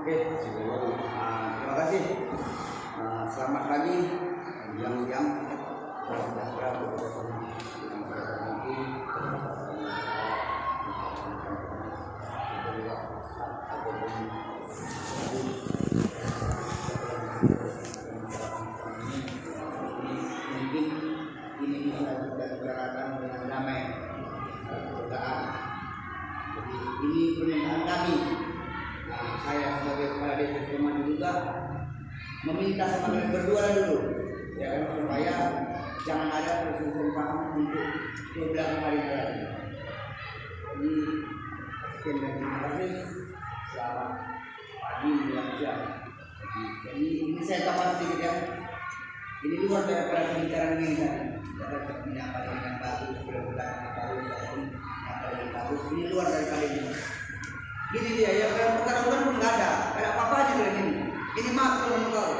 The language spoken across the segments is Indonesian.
Terima kasih. Selamat pagi, jam-jam. Mungkin ini bisa kita bicarakan dengan damai, kegodaan. Jadi ini permintaan kami. Saya sebagai kepala desa Sukamandi juga meminta sama kalian berdua dulu, ya kan, supaya jangan ada perselisihan untuk beberapa hari lagi. Jadi sekian dan terima kasih. Selamat pagi menjelang siang. Jadi ini saya tambah sedikit ya. Ini luar daripada pembicaraan ini kan. Ada penyampaian yang bagus, benar-benar bagus, yang bagus. Ini luar daripada ini. Gini dia, ya dalam perkara-perkara pun nggak ada apa-apanya dengan ini. Ini maaf kalau engkau,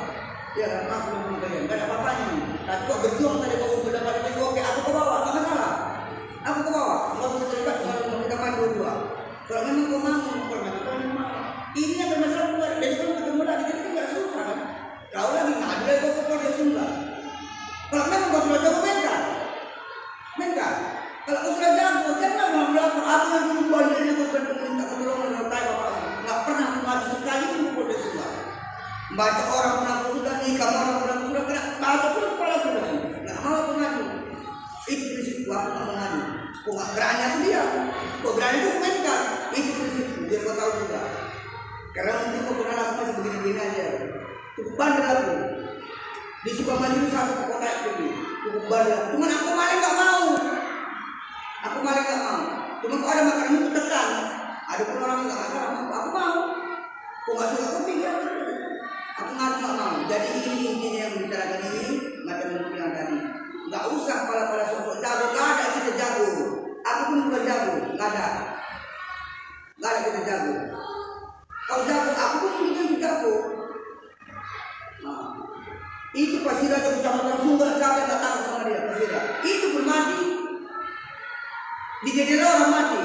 ya kan, maaf kalau kalian, nggak ada apa-apanya ini. Tapi kok berjuang tadi kau sudah pada itu, oke, aku ke bawah, nggak masalah. Aku ke bawah, nggak usah terlibat kalau kita main dua-dua. Kalau memang kau mau, kalau memang ini akan masalah keluar. Jadi kalau ketemu lagi, jadi kan nggak susah kan? Kau lagi ngadu lagi kau ke polisi enggak? Kalau memang kau sudah jago mental. Kalau kau sudah jago, jangan melapor. Aku yang dulu bandelnya kau minta pertolongan dengan baik apa? Nggak pernah maju sekali pun polisi semua. Baca orang mengaku sudah nikah, orang mengaku sudah kena baca pun kepala sudah. Nggak mau mengadu. Itu prinsip aku nggak mengadu. Kau nggak berani aku dia. Kau berani itu mental. Itu prinsip biar kau tahu juga. Karena mungkin kau pernah aku masih begini-begini aja. Cukup bandel aku. Di Sukamandi itu satu kota itu. Cukup bandel. Cuman aku malah nggak mau. Cuma kok ada makanan itu tekan. Ada pun orang yang nggak masalah. Aku mau. Kok nggak suka kopi ya? Aku nggak mau. Jadi ini intinya yang membicarakan ini macam yang bilang tadi. Nggak usah pada sosok jago. Nggak ada kita jago. Aku pun bukan jago. Nggak ada kita jago. Kau jago, aku pun bukan jago. Itu pasti ada kecamatan Sunggal, siapa yang tak tahu sama dia pasti ada. Itu pun mati. Dijadikan orang mati.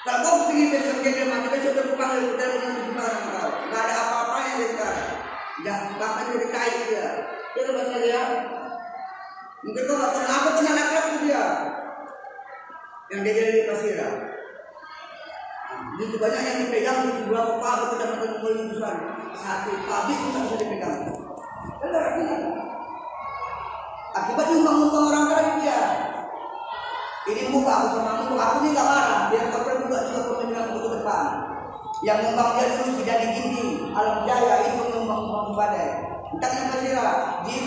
Kalau kau ingin berjaya mati, kan sudah dipanggil kita dengan orang kau. Nggak ada apa-apanya dari sekarang. Dan bahkan dari kain dia. Itu bahasa dia. Mungkin kau nggak pernah apa pernah laki-laki dia. Yang dia jadi pasira. Begitu banyak yang dipegang di beberapa pabrik kecamatan Sunggal besar. Satu pabrik pun tak bisa dipegang. Akibat umpang-umpang orang tadi dia. Ini muka aku sama aku ini nggak marah. Biar kau juga pemimpin untuk depan. Yang umpang dia dulu sudah diginting. Alam jaya itu umpang-umpang badai. Entah kenapa jin.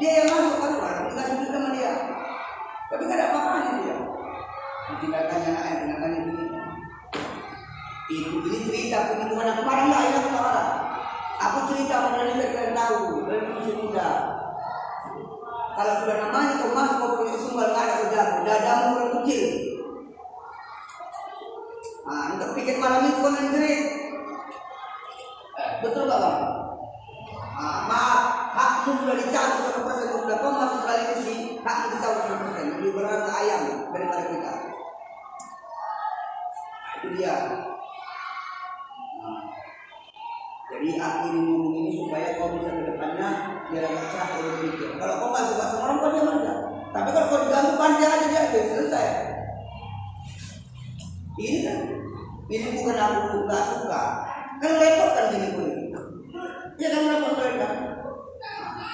Dia yang masuk keluar. Nggak sebut sama dia. Tapi nggak ada apa-apanya dia. Tinggalkannya anaknya, tinggalkannya begini. Ini cerita penghitungan aku marah nggak? Ini aku nggak marah. Aku cerita pada kalian tahu dari masih muda. Kalau sudah namanya kau masuk kau punya Sunggal nggak ada kerjaan, dadamu kurang kecil. Untuk pikir malam itu kau ngerit. Betul nggak bang? Maaf, hakmu sudah dicabut 100%. Sudah kau masuk kali ini sih, hakmu dicabut 100%. Lebih berharga ayam daripada kita. Itu dia. Jadi aku ini ngomong ini supaya kau bisa ke depannya biar agak cerah kau berpikir. Kalau kau nggak suka sama orang kau diam aja. Tapi kalau kau diganggu pantai aja dia selesai. Ini bukan aku nggak suka. Kan repot kan gini pun. Ya kan repot mereka.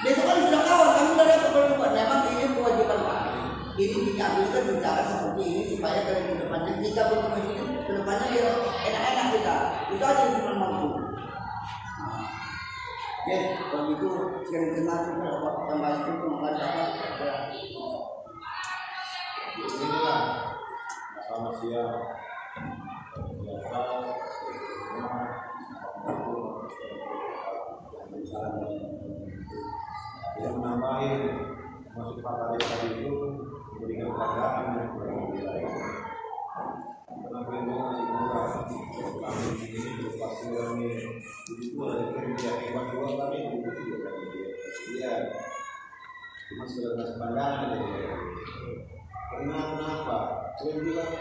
Besok kan sudah kawan, kamu sudah repot kalau buat. Memang ini kewajiban Pak. Ini kita bisa bicara seperti ini supaya ke depannya kita berkomunikasi ke depannya biar enak-enak kita. Itu aja yang cuma mampu. Oke, kalau itu sekian terima kasih kepada Bapak Tambah itu mengajar apa? siang. Dia menambahin masuk kata desa itu memberikan pelajaran yang kurang lebih lain. Karena beliau masih murah, kami ini pasti orang ini itu ada kerja hebat juga kami itu juga dia cuma sekedar pandangan aja. Kenapa? Saya bilang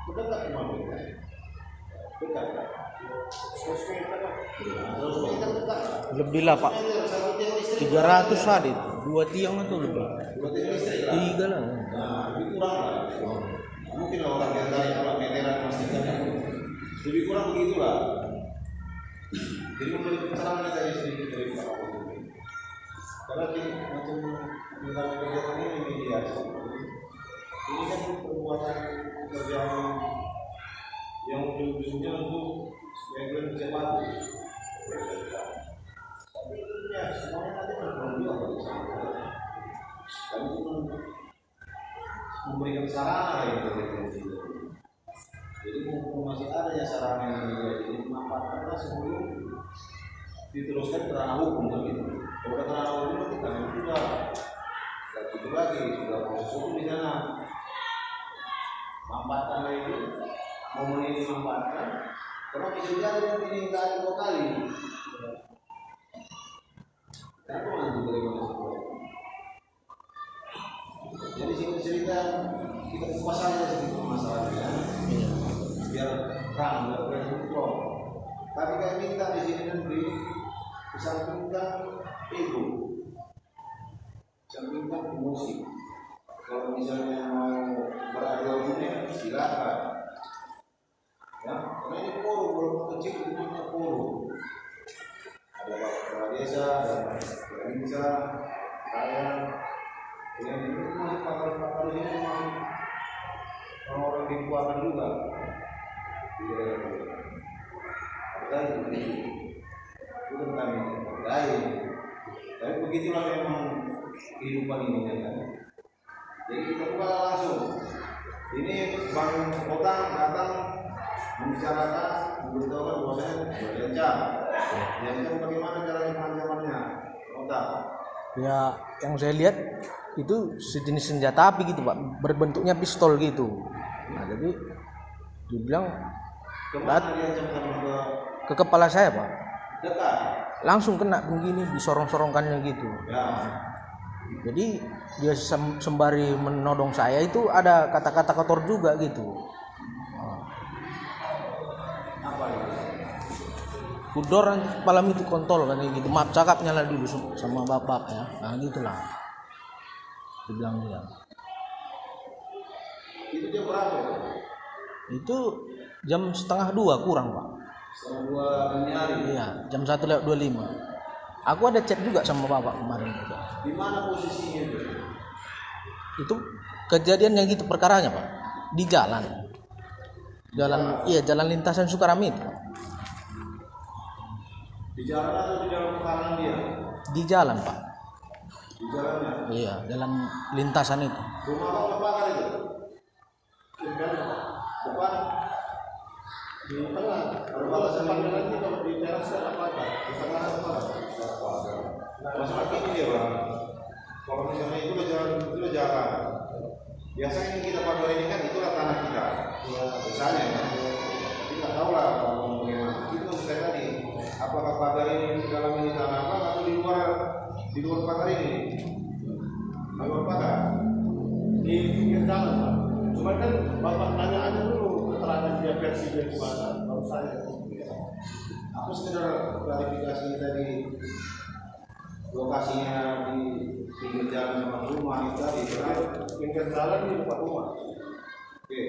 kita tak cuma dekat. Lebih lah Pak, 300 tadi, 2 tiang itu lebih. 3 lah. Nah, lebih kurang lah. Mungkin orang yang dari kalau meteran pastikan lebih kurang begitulah. Jadi memberi pencerahan dari sedikit dari Pak Kapolri. Karena di macam misalnya kegiatan ini mediasi, ini kan perbuatan pekerjaan yang ujung-ujungnya untuk sebagian bisa bagus. Tapi ya semuanya nanti bergabung juga bersama. Kami cuma memberikan sarana yang berbeda. Jadi mumpung masih ada ya sarana yang berbeda, jadi manfaatkanlah sebelum diteruskan ke ranah hukum kan gitu. Kalau ke ranah hukum nanti kami sudah itu lagi sudah proses hukum di sana. Manfaatkanlah itu. Momen ini dimanfaatkan, karena bisa jadi ini tidak ada 2 kali. Tapi nanti bagaimana situasi? Jadi cerita kita kupas saja sedikit masalahnya, biar terang, biar kontrol. Tapi kami minta di sini nanti disampingkan ego, disampingkan emosi. Kalau misalnya mau beradu argumen, silakan. Ya, karena ini forum, walaupun kecil itu punya forum. Ada kepala desa, ada provinsi, rakyat. Yang ini masuk pakar-pakar di sini masuk orang-orang dikuatkan juga. Ada itu kami lain. Tapi begitulah memang kehidupan ini kan. Jadi kita buka langsung. Ini Bang Otang datang membicarakan, memberitahukan bahwasanya berlencang. Lencang bagaimana caranya penangamannya? Otak. Ya, yang saya lihat itu sejenis senjata api gitu Pak, berbentuknya pistol gitu. Nah jadi dibilang kemana dia ancam ke kepala saya Pak. Dekat. Langsung kena begini, disorong-sorongkannya gitu. Ya. Jadi dia sembari menodong saya itu ada kata-kata kotor juga gitu. Kudor malam itu kontol kan gitu. Maaf cakapnya lah dulu sama bapak ya. Nah gitulah. Dibilang dia. Itu jam berapa? Itu jam 1:30 kurang Pak. 1:30 dini hari. Iya, jam 1:25. Aku ada chat juga sama bapak kemarin juga. Di mana posisinya itu? Itu kejadiannya gitu perkaranya Pak. Di jalan. Iya jalan lintasan Sukarami itu. Di jalan atau di dalam pekarangan dia? Di jalan Pak. Di jalannya? Iya, jalan lintasan itu. Rumah apa terbakar itu? Depan? Di tengah? Perbatasan lagi kalau di teras ada apa? Di tengah apa? Masalah ini dia Bang. Kalau misalnya itu jalan. Biasanya yang kita pakai ini kan itulah tanah kita. Biasanya kan. Tapi nggak tahu lah bagaimana. Itu saya tadi. Apakah pagar ini di dalam ini tanah apa atau di luar pagar ini? Di luar pagar? Di pinggir jalan Pak. Cuma kan Bapak tanya aja dulu keterangan dia versi dari mana, tahu saya. Aku sekedar klarifikasi tadi lokasinya di pinggir jalan depan rumah itu tadi. Pinggir jalan di depan rumah. Oke.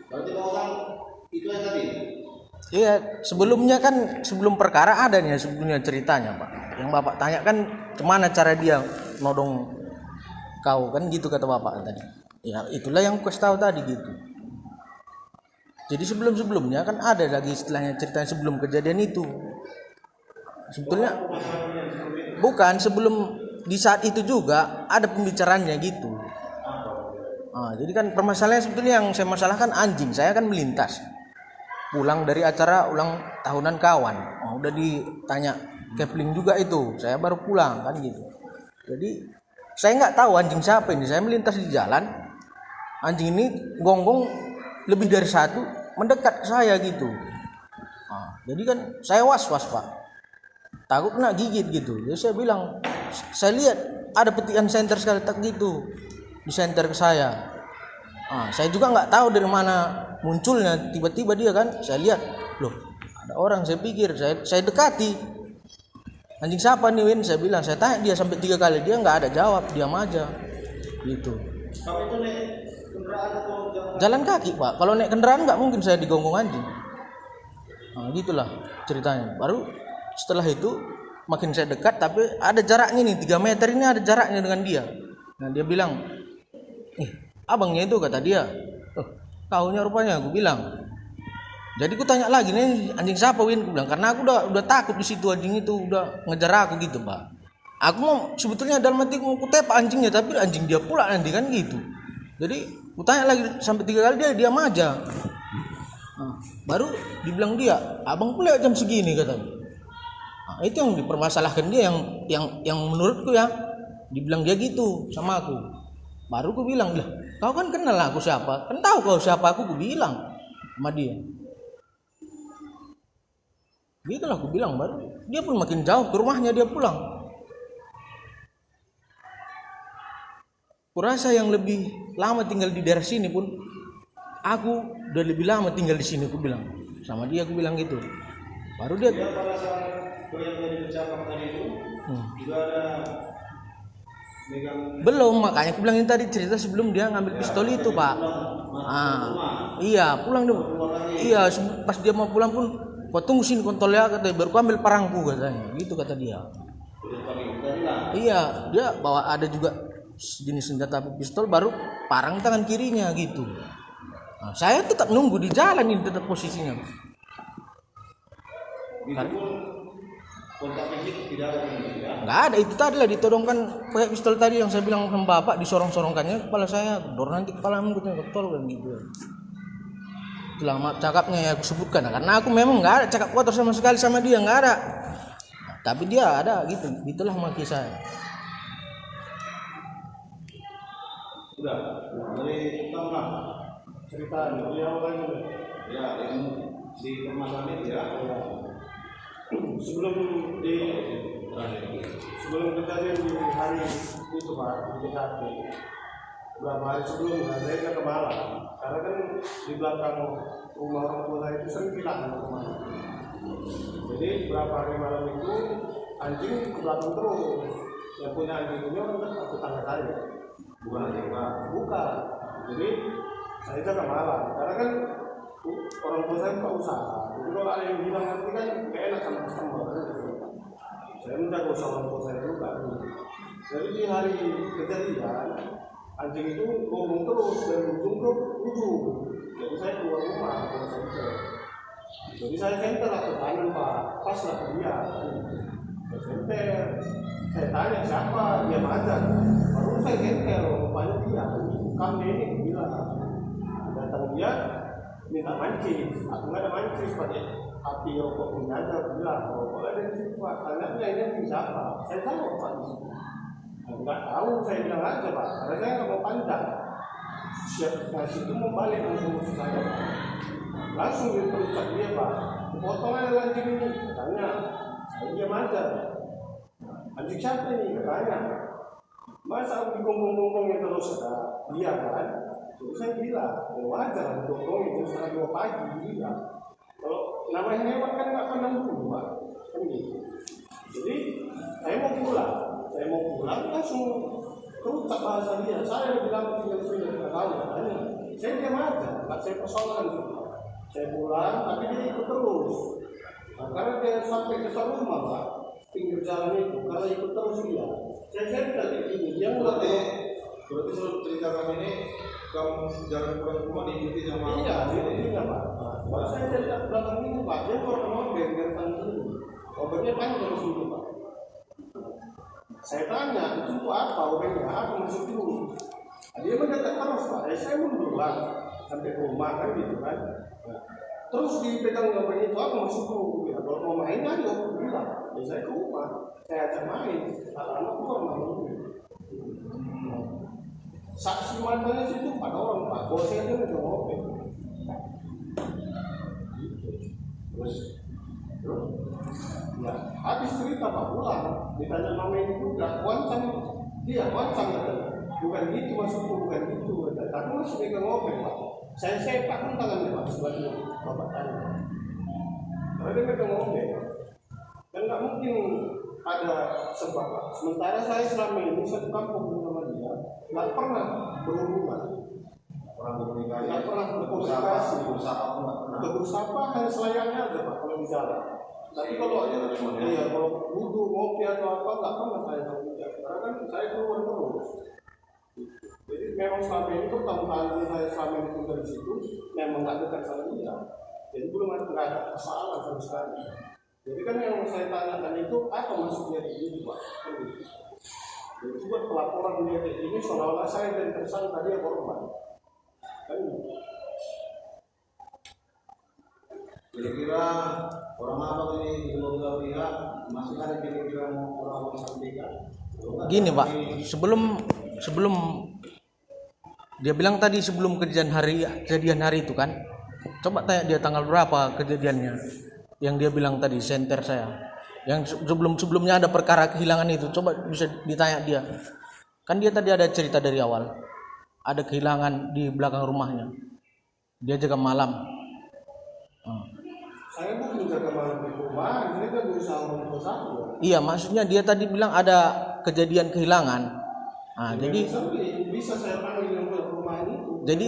Berarti orang itu yang tadi. Iya, sebelum perkara adanya sebelumnya ceritanya Pak. Yang Bapak tanya kan kemana cara dia nodong kau kan gitu kata Bapak tadi. Ya itulah yang aku tahu tadi gitu. Jadi sebelumnya kan ada lagi istilahnya ceritanya sebelum kejadian itu. Sebetulnya bukan sebelum di saat itu juga ada pembicaraannya gitu. Jadi kan permasalahannya sebetulnya yang saya masalahkan anjing. Saya kan melintas pulang dari acara ulang tahunan kawan. Udah ditanya Kepling juga itu. Saya baru pulang kan gitu. Jadi saya nggak tahu anjing siapa ini. Saya melintas di jalan. Anjing ini gonggong lebih dari satu mendekat ke saya gitu. Jadi kan saya was-was Pak. Takut kena gigit gitu. Jadi saya bilang, saya lihat ada petikan senter sekali tak gitu di senter ke saya. Saya juga nggak tahu dari mana munculnya, tiba-tiba dia kan, saya lihat, loh ada orang, saya pikir, saya dekati, anjing siapa nih Win, saya bilang, saya tanya dia sampai 3 kali, dia nggak ada jawab, diam aja, gitu. Kalau itu naik kendaraan atau jalan kaki Pak, kalau naik kendaraan nggak mungkin saya digonggong anjing. Gitulah ceritanya. Baru setelah itu makin saya dekat, tapi ada jaraknya nih 3 meter ini ada jaraknya dengan dia. Nah dia bilang, abangnya itu kata dia, kaunya rupanya, aku bilang. Jadi aku tanya lagi, nih anjing siapa Win? Aku bilang karena aku udah takut di situ, anjing itu udah ngejar aku gitu Pak. Aku mau sebetulnya dalam hati mau kutepak anjingnya, tapi anjing dia pula nanti kan gitu. Jadi aku tanya lagi sampai 3 kali, dia diam aja. Baru dibilang dia, abang pula jam segini kata. Itu yang dipermasalahkan dia, yang menurutku ya, dibilang dia gitu sama aku. Baru aku bilang, lah kau kan kenal aku siapa, kan tahu kau siapa aku bilang sama dia. Gitulah aku bilang, baru dia pun makin jauh ke rumahnya dia pulang. Kurasa yang lebih lama tinggal di daerah sini pun, aku udah lebih lama tinggal di sini, aku bilang sama dia, aku bilang gitu. Baru dia pada saat yang tadi bercakap tadi itu juga ada belum, makanya aku bilangin tadi cerita sebelum dia ngambil pistol itu Pak. Iya pulang dong. Iya pas dia mau pulang pun, kau tunggu sini kontolnya katanya, baru kau ambil parangku katanya, gitu kata dia. Iya dia bawa ada juga jenis senjata pistol, baru parang tangan kirinya gitu. Saya tetap nunggu di jalan ini, tetap posisinya. Kontak fisik tidak ada ya? Nggak ada, itu tadi lah ditodongkan pakai pistol tadi yang saya bilang sama bapak, disorong-sorongkannya kepala saya, dor nanti kepala aku ketol kan gitu. Itulah cakapnya yang aku sebutkan, karena aku memang nggak ada cakap kotor sama sekali sama dia, nggak ada. Tapi dia ada gitu, itulah maki saya. Sudah, dari tengah cerita beliau kan ya yang di permasalahan itu ya. Sebelum kejadian di hari itu Pak, di TKP beberapa hari sebelumnya saya ke Malang, karena kan di belakang rumah orang tua saya itu sering hilang rumah. Jadi beberapa hari malam itu anjing ke belakang terus, yang punya anjing ini orang tetangga saya, bukan anjing Pak, bukan. Jadi saya ke Malang, karena kan orang tua saya buka usaha. Jadi kalau ada yang bilang nanti kan gak enak sama customer. Saya menjaga usaha orang tua saya juga. Jadi di hari kejadian anjing itu ngomong terus dari ujung ke ujung. Jadi saya keluar rumah, jadi saya center lah ke kanan Pak, pas lah ke dia. Saya center, saya tanya siapa, dia macam. Baru saya center, rupanya dia. Kami ini bilang datang dia minta mancis, aku nggak ada mancis pakai api rokok punya aja, bilang rokok ada di situ Pak, anaknya ini siapa? Saya tahu Pak di situ. Nggak tahu, saya bilang aja Pak, karena saya nggak mau panjang. Siap ngasih itu mau balik langsung ke saya, langsung diperusak dia Pak. Potong aja anjing ini, katanya. Saya diam aja. Anjing siapa ini? Katanya. Masa aku digonggong-gonggongnya terus ada dia kan? Jadi saya bilang, ya wajar digonggongin jam 1:30 pagi bilang. Kalau namanya hewan kan nggak pandang dulu Pak, kan gitu. Jadi saya mau pulang langsung kerusak bahasa dia. Saya lebih lama tinggal di sini nggak tahu katanya. Saya diam aja, nggak saya persoalan juga. Saya pulang, tapi dia ikut terus. Nah, karena dia sampai ke rumah Pak, pinggir jalan itu, karena ikut terus dia. Saya tadi ini, dia berarti seluruh cerita kami ini kamu jalan pulang ke rumah diikuti sama diikuti Pak. Baru saya cerita belakang ini Pak, dia kalau mau biar tanggung dulu. Obatnya panjang terus dulu Pak. Saya tanya, itu untuk apa obatnya? Apa maksud dulu? Dia mendekat terus Pak, saya mundur lah sampai rumah kan gitu kan. Nah, terus dipegang gambar itu aku masuk ke rumah. Ya, kalau mau main aja aku bilang, ya saya ke rumah, saya ajak main. Anak-anak keluar malu. Saksi matanya situ 4 orang Pak, bosnya aja udah ngopek. Terus ya habis cerita Pak pulang, ditanya mama ini juga, wancang katanya. Bukan gitu maksudku, bukan gitu. Tapi masih pegang ngopek Pak. Saya sepak kan tangannya Pak, sebagai bapak tanya. Karena dia pegang ngopek. Dan nggak mungkin ada sebab Pak. Sementara saya selama ini satu kampung sama dia, nggak pernah berhubungan. Nggak pernah berkomunikasi. Bersapa hanya selayaknya aja Pak kalau di jalan. Tapi kalau kalau duduk ngopi atau apa nggak pernah saya tahu. Karena kan saya keluar terus. Jadi memang selama ini pertama kali saya selama ini tinggal di situ memang nggak dekat sama dia. Jadi belum ada masalah sama sekali. Jadi kan yang saya tanyakan itu apa maksudnya ini Pak? Jadi buat pelaporan dia ini seolah-olah saya dan tersangka dia korban. Kan? Kira-kira orang apa ini di beberapa pihak masih ada kira-kira orang sampaikan? Gini Pak, sebelum dia bilang tadi sebelum kejadian hari itu kan, coba tanya dia tanggal berapa kejadiannya, yang dia bilang tadi senter saya, yang sebelumnya ada perkara kehilangan itu, coba bisa ditanya dia, kan dia tadi ada cerita dari awal, ada kehilangan di belakang rumahnya, dia jaga malam. Saya bukan jaga malam di rumah, ini kan berusaha untuk saya. Iya, maksudnya dia tadi bilang ada kejadian kehilangan. Jadi bisa saya panggil yang rumah itu. Jadi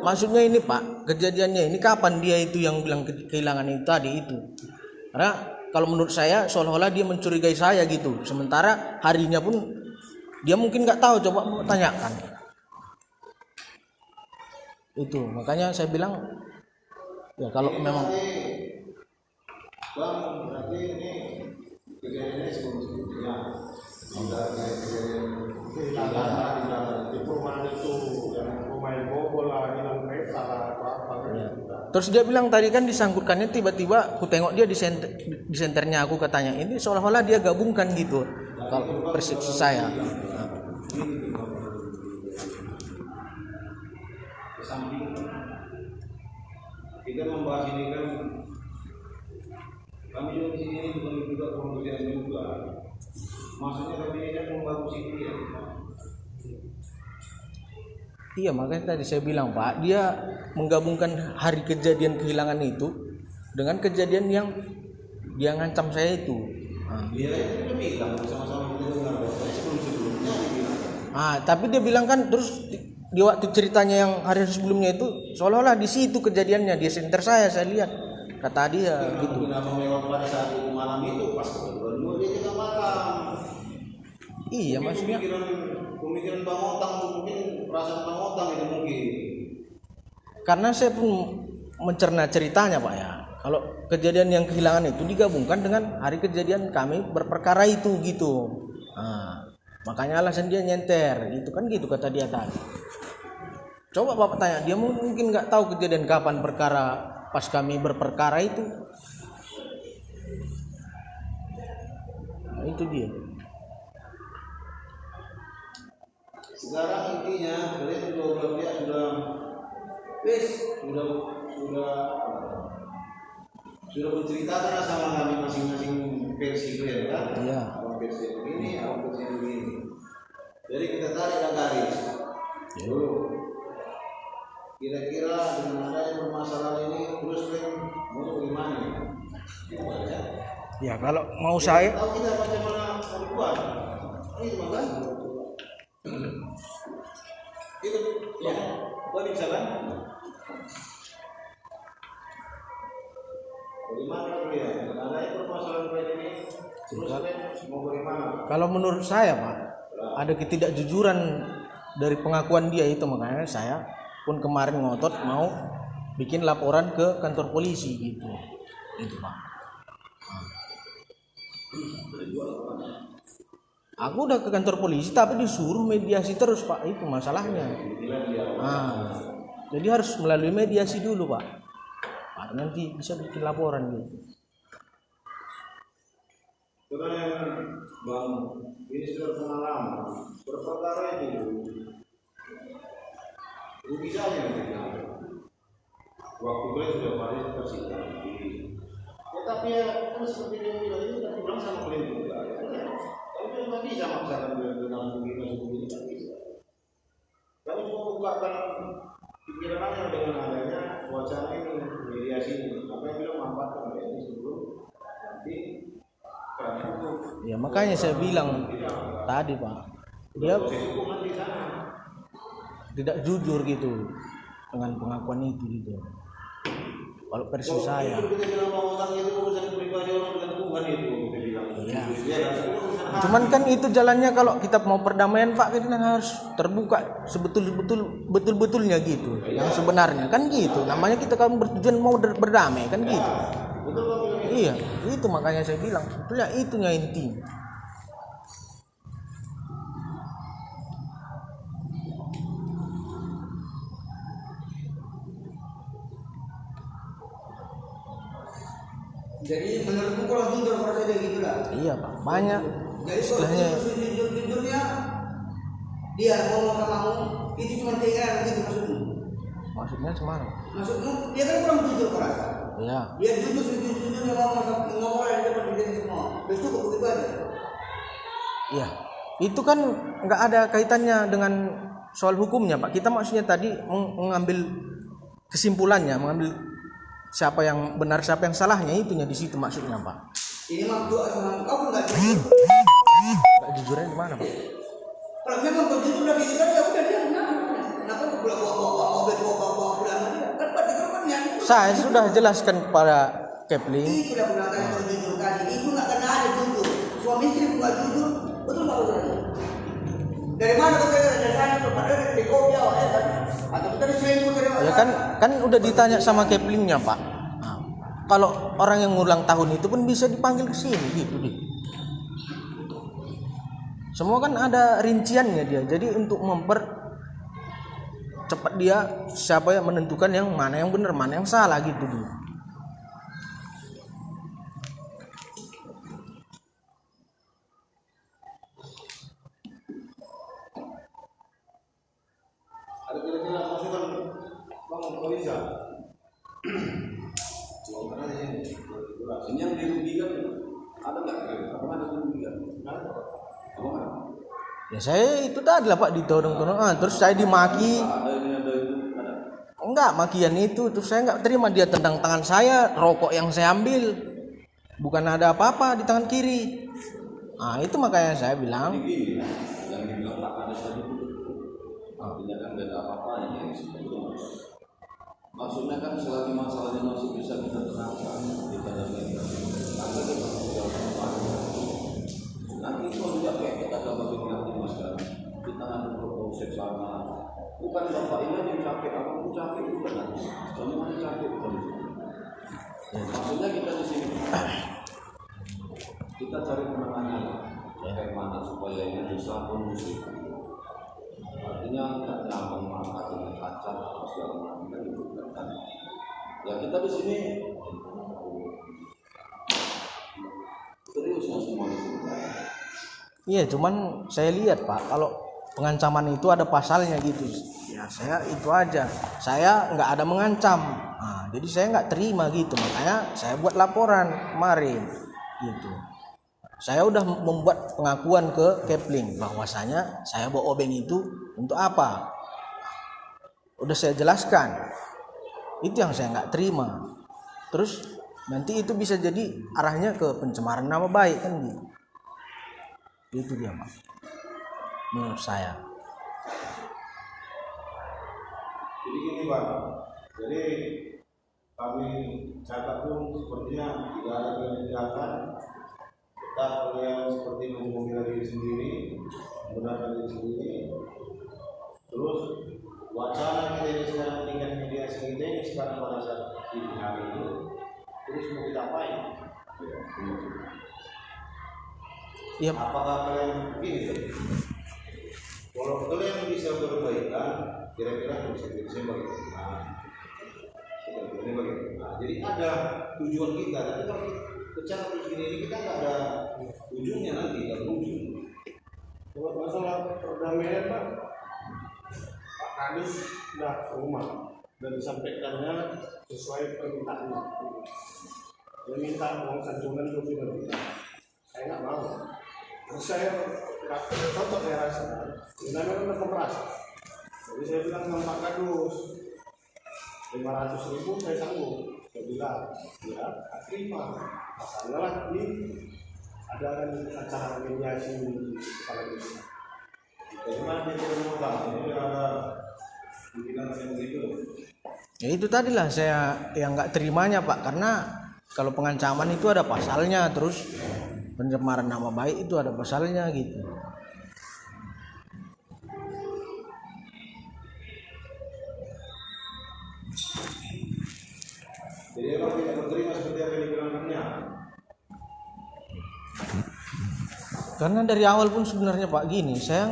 maksudnya ini Pak, kejadiannya ini kapan dia itu yang bilang kehilangan itu tadi itu? Karena kalau menurut saya seolah-olah dia mencurigai saya gitu. Sementara harinya pun dia mungkin nggak tahu, coba tanyakan. Itu makanya saya bilang ya kalau memang Bang, berarti ini kejadiannya sebelum-sebelumnya sudah kejadian di perumahan itu, yang rumah yang bobol lah, hilang kereta lah, apa ya. Terus dia bilang tadi kan disangkutkannya, tiba-tiba aku tengok dia di senternya, aku katanya ini seolah-olah dia gabungkan gitu kalau persepsi saya. Samping kita membahas ini kan kami juga di sini bukan juga kemudian juga maksudnya kami ini kan membantu sini ya. Iya, makanya tadi saya bilang Pak, dia menggabungkan hari kejadian kehilangan itu dengan kejadian yang dia ngancam saya itu. Dia itu bilang sama-sama kita dengar sebelum-sebelumnya dia bilang. Tapi dia bilang kan terus di waktu ceritanya yang hari sebelumnya itu seolah-olah di situ kejadiannya, dia senter saya lihat kata dia gitu. Kenapa lewat pada saat itu malam itu pas kebetulan dia juga malam. Iya, mungkin maksudnya pemikiran Bang Otang, mungkin perasaan Bang Otang itu mungkin. Karena saya pun mencerna ceritanya Pak ya. Kalau kejadian yang kehilangan itu digabungkan dengan hari kejadian kami berperkara itu gitu. Makanya alasan dia nyenter gitu kan, gitu kata dia tadi. Coba Bapak tanya, dia mungkin nggak tahu kejadian kapan perkara pas kami berperkara itu. Itu dia. Sekarang intinya kalian dua belah pihak sudah menceritakan sama kami masing-masing versi kalian kan? Iya. Abang versi yang begini, abang versi yang begini. Jadi kita tarik garis dulu. Kira-kira dengan adanya permasalahan ini terus kalian mau bagaimana ya? Ya kalau mau saya tahu kita bagaimana berbuat. Ini makan. Itu ya, boleh jalan. Bagaimana kalian? Adanya permasalahan kayak ini terus kalian mau bagaimana? Kalau menurut saya Pak, ada ketidakjujuran dari pengakuan dia itu, makanya saya pun kemarin ngotot mau bikin laporan ke kantor polisi gitu. Itu Pak. Aku udah ke kantor polisi tapi disuruh mediasi terus Pak, itu masalahnya. Jadi harus melalui mediasi dulu Pak. Nanti bisa bikin laporan gitu. Karena Bang, ini sudah pengalaman berperkara itu rugi saja waktu gue sudah pada tersiksa. Ya tapi ya kan seperti yang bilang ini kan pulang sama klien juga. Tapi dia nggak bisa maksakan dengan begini nggak bisa. Kami cuma bukakan pikiran aja dengan adanya wacana ini mediasi ini. Apa yang bilang manfaatkan mediasi sebelum nanti. Ya makanya saya bilang tadi Pak, dia tidak jujur gitu dengan pengakuan itu gitu. Kalau versi saya. Ya. Cuman kan itu jalannya kalau kita mau perdamaian Pak, kita harus terbuka betul-betulnya gitu. Yang sebenarnya kan gitu. Namanya kita kan bertujuan mau berdamai kan gitu. Iya, itu makanya saya bilang sebetulnya itunya inti. Jadi menurutmu kalau jujur pada dia gitu lah. Iya Pak, banyak. Jadi istilahnya jujurnya dia ngomong sama kamu itu cuma keinginan gitu maksudmu. Maksudnya gimana? Maksudmu dia kan kurang jujur perasa. Iya. Dia jujur ngomong di depan diri semua. Terus cukup begitu aja. Iya. Itu kan nggak ada kaitannya dengan soal hukumnya Pak. Kita maksudnya tadi mengambil kesimpulannya, mengambil siapa yang benar siapa yang salahnya, itunya di situ maksudnya Pak. Ini maksud sama kau nggak jujur. Nggak jujurnya di mana Pak? Kalau memang kau jujur lagi juga ya udah dia kenapa kau pulang pulang dia kan berarti korbannya. Saya sudah jelaskan kepada Kepling. Itu sudah bilang tadi kau jujur tadi. Itu nggak kena ada jujur. Suami istri nggak jujur, betul nggak betul? Dari mana kau dari sana tuh? Padahal dari kopi awal atau dari selingkuh dari mana? Ya kan udah ditanya sama Keplingnya Pak. Nah, kalau orang yang ngulang tahun itu pun bisa dipanggil ke sini gitu deh. Semua kan ada rinciannya dia. Jadi untuk cepat dia siapa yang menentukan yang mana yang benar, mana yang salah gitu dia. Ada kira-kira masukan Bang Polisa? Ini yang dirugikan ada nggak? Apa ada dirugikan? Apa? Ya saya itu tadi lah Pak ditodong-todong. Terus saya dimaki. Ada itu ada. Enggak, makian itu terus saya enggak terima, dia tendang tangan saya, rokok yang saya ambil. Bukan ada apa-apa di tangan kiri. Itu makanya saya bilang. Gini, yang dibilang tak ada tadi itu. Artinya kan tidak ada apa-apanya yang sebetulnya. Maksudnya kan selagi masalahnya masih bisa kita terangkan, kita damaikan. Nanti kita sudah nanti itu juga kayak kita dapat diingatin mas sekarang. Kita ada proses sama. Bukan bapak ini yang capek, aku capek bukan nanti. Semua capek bukan di sini. Maksudnya kita di sini. Kita cari kemenangan. Bagaimana supaya ini bisa kondusif. Artinya tidak gampang mengangkat kaca atau segala macam kan itu kan. Ya kita di sini serius semua di sini. Iya, cuman saya lihat Pak, kalau pengancaman itu ada pasalnya gitu. Ya saya itu aja. Saya nggak ada mengancam. Jadi saya nggak terima gitu. Makanya saya buat laporan kemarin gitu. Saya udah membuat pengakuan ke Kepling bahwasanya saya bawa obeng itu untuk apa. Udah saya jelaskan. Itu yang saya nggak terima. Terus nanti itu bisa jadi arahnya ke pencemaran nama baik kan gitu. Itu dia Pak. Menurut saya. Jadi gini Pak. Jadi kami catat pun sepertinya tidak ada kebijakan. Tetap kalian seperti membela diri sendiri, membenarkan diri sendiri. Terus wacana kita ini sekarang tingkat mediasi kita ini sekarang pada saat ini hari itu. Terus mau kita apain? Ya, Apakah kalian begini? Kalau kalian bisa berbaikan, kira-kira bisa bagaimana? Ini bagaimana? Jadi ada tujuan kita. Tapi kalau bicara terus ini kita nggak ada ujungnya nanti, nggak ujung. Kalau masalah perdamaian Pak Kadis sudah ke rumah dan disampaikannya sesuai permintaannya. Dia minta uang santunan 25 juta. Saya nggak mau. Terus saya nggak cocok ya rasanya. Ini memang keras. Jadi saya bilang sama Pak Kadus 500.000 saya sanggup. Saya bilang ya terima. Masalahnya lah ini ada kan acara mediasi di kepala desa. Bagaimana dia tidak mengutang? Ini ada dibilang yang begitu. ya itu tadilah saya yang nggak terimanya Pak, karena kalau pengancaman itu ada pasalnya, terus pencemaran nama baik itu ada pasalnya gitu. Jadi emang tidak berterima seperti apa yang dibilangnya. Karena dari awal pun sebenarnya Pak gini, saya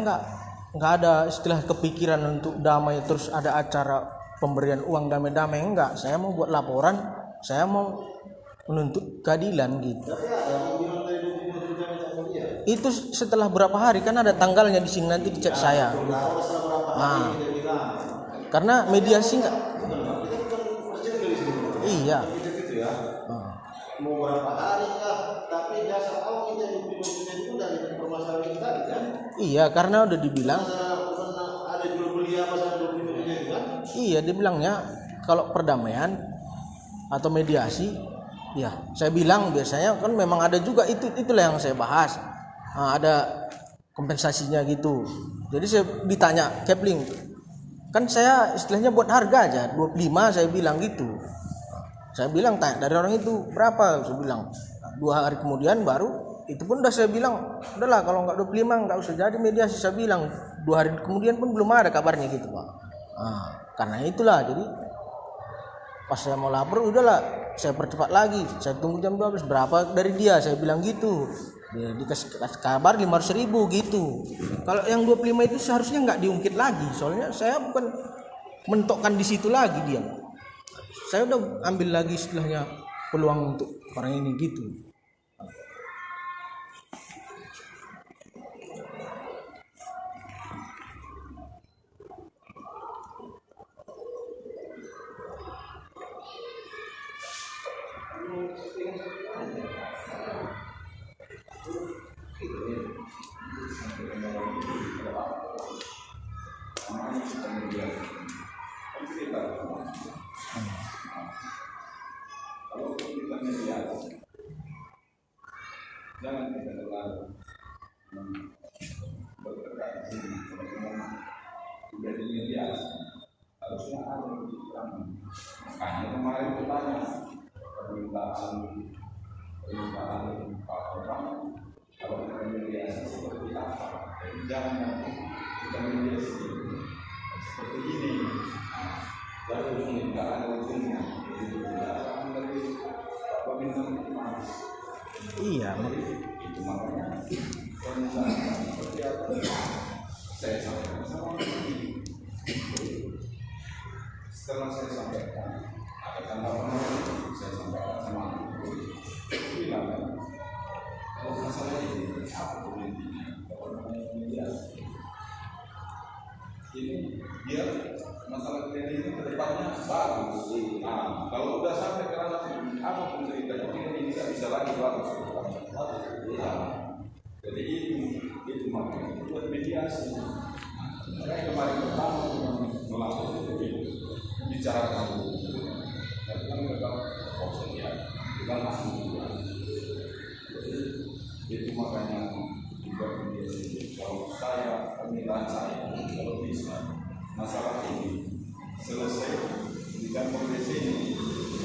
nggak ada istilah kepikiran untuk damai terus ada acara pemberian uang damai-damai, enggak. Saya mau buat laporan, saya mau menuntut keadilan gitu. Tapi ada yang bilang dari 25 juta minta ke dia. Itu setelah berapa hari, kan ada tanggalnya di sini, nanti dicek saya. Tahu setelah berapa hari dia bilang. Karena mediasi enggak. Bukan Pak, kita bukan presiden dari sini. Iya. Kita gitu ya. Mau berapa hari kah? Tapi dasar awal kita 25 juta itu dari permasalahan kita tadi kan. Iya, karena udah dibilang. Ada jual beli apa sama 25 juta itu kan? Iya, dibilangnya kalau perdamaian atau mediasi, ya saya bilang biasanya kan memang ada juga itulah yang saya bahas. Ada kompensasinya gitu. Jadi saya ditanya Kepling, kan saya istilahnya buat harga aja 25, saya bilang gitu. Saya bilang tanya dari orang itu berapa, saya bilang 2 hari kemudian baru itu pun udah saya bilang udahlah kalau nggak 25 nggak usah jadi mediasi, saya bilang 2 hari kemudian pun belum ada kabarnya gitu Pak. Karena itulah jadi pas saya mau lapor udahlah saya percepat lagi, saya tunggu jam 12 berapa dari dia, saya bilang gitu. Dia dikasih kabar 500.000 gitu. Kalau yang 25 itu seharusnya nggak diungkit lagi, soalnya saya bukan mentokkan di situ lagi dia. Saya udah ambil lagi istilahnya peluang untuk orang ini gitu. Kalau kita mediasi, jangan kita terlalu berdekat di sini. Kalau sudah dimediasi, harusnya ada keterangan. Makanya kemarin bertanya permintaan Pak orang, kalau kita mediasi seperti apa? Jadi jangan nanti kita mediasi seperti ini. Dan ujungnya tidak ada ujungnya. Itu tidak dari Bapak bintang maaf. Iya. Itu makanya permintaan seperti apa? Saya sampaikan sama ini. Setelah saya sampaikan, ada tanggapan saya sampaikan sama bilang kan, kalau masalah ini apa intinya? Kalau mediasi ini biar masalah kredit ini kedepannya bagus. Kalau udah sampai ke ranah apa pun ceritanya ini tidak bisa lagi bagus. Jadi itu makanya buat mediasi. Saya kemarin pertama melakukan itu bicarakan dulu. Dan kan mereka proses ya, bukan langsung juga. Itu makanya juga mediasi. Kalau saya permintaan saya kalau bisa masalah ini selesai di kantor di sini,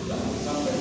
jangan sampai